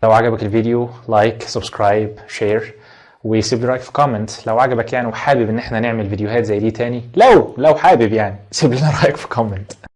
لو عجبك الفيديو لايك، سبسكرايب، شير، وسيب لي رايك في كومنت لو عجبك يعني، وحابب ان احنا نعمل فيديوهات زي دي تاني. لو حابب يعني سيب لنا رايك في كومنت.